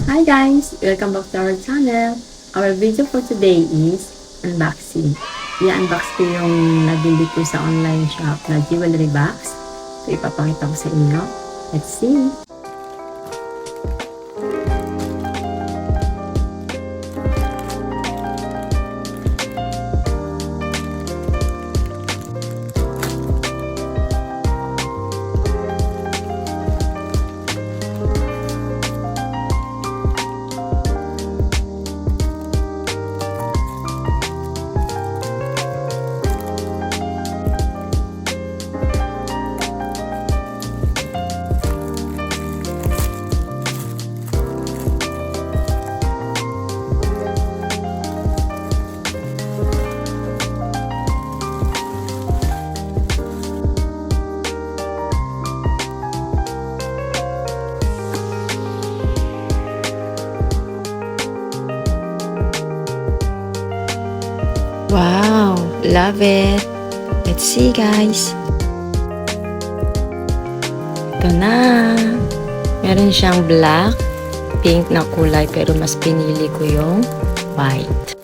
Hi guys! Welcome back to our channel. Our video for today is unboxing. I-unbox ko yung nabili ko sa online shop na jewelry box. So ipapakita ko sa inyo. Let's see! Wow! Love it! Let's see guys! Ito na! Meron siyang black, pink na kulay pero mas pinili ko yung white.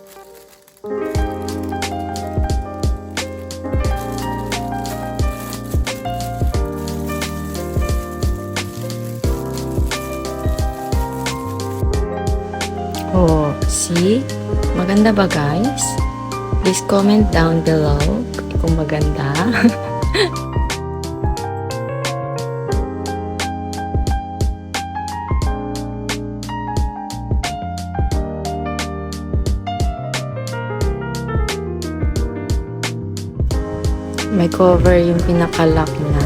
Oh, see? Maganda ba guys? Please comment down below kung maganda. May cover yung pinaka-lock niya.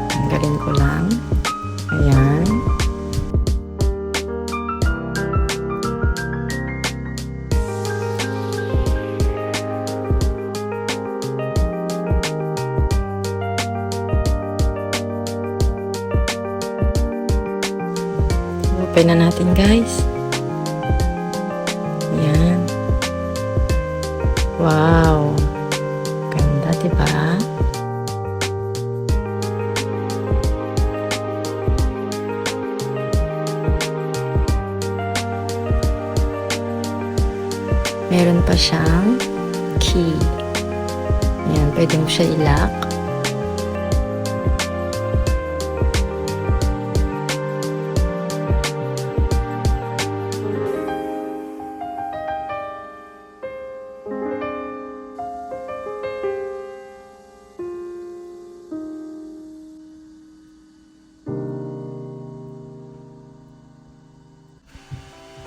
Tanggalin ko lang. Ayan. Open na natin guys. Ayan. Wow. Ganda, diba? Meron pa siyang key. Ayan, pwede mo siya i-lock.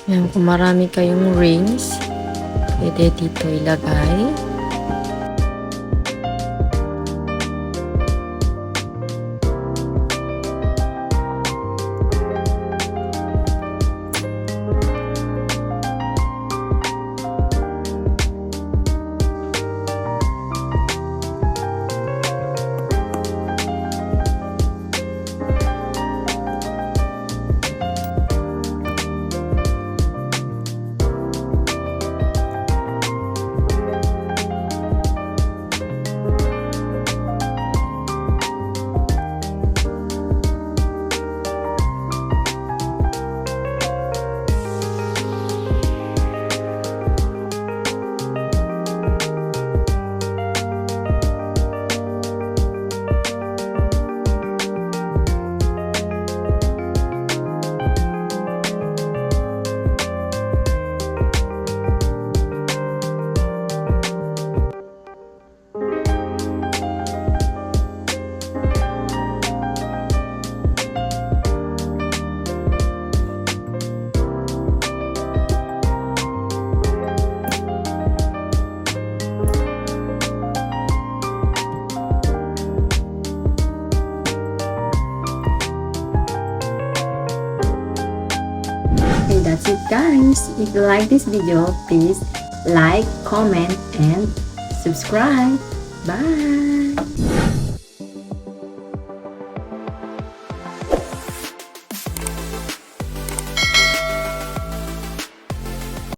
Ayan, kung marami kayong rings, pwede dito ilagay. That's it guys. If you like this video, please like, comment, and subscribe. Bye!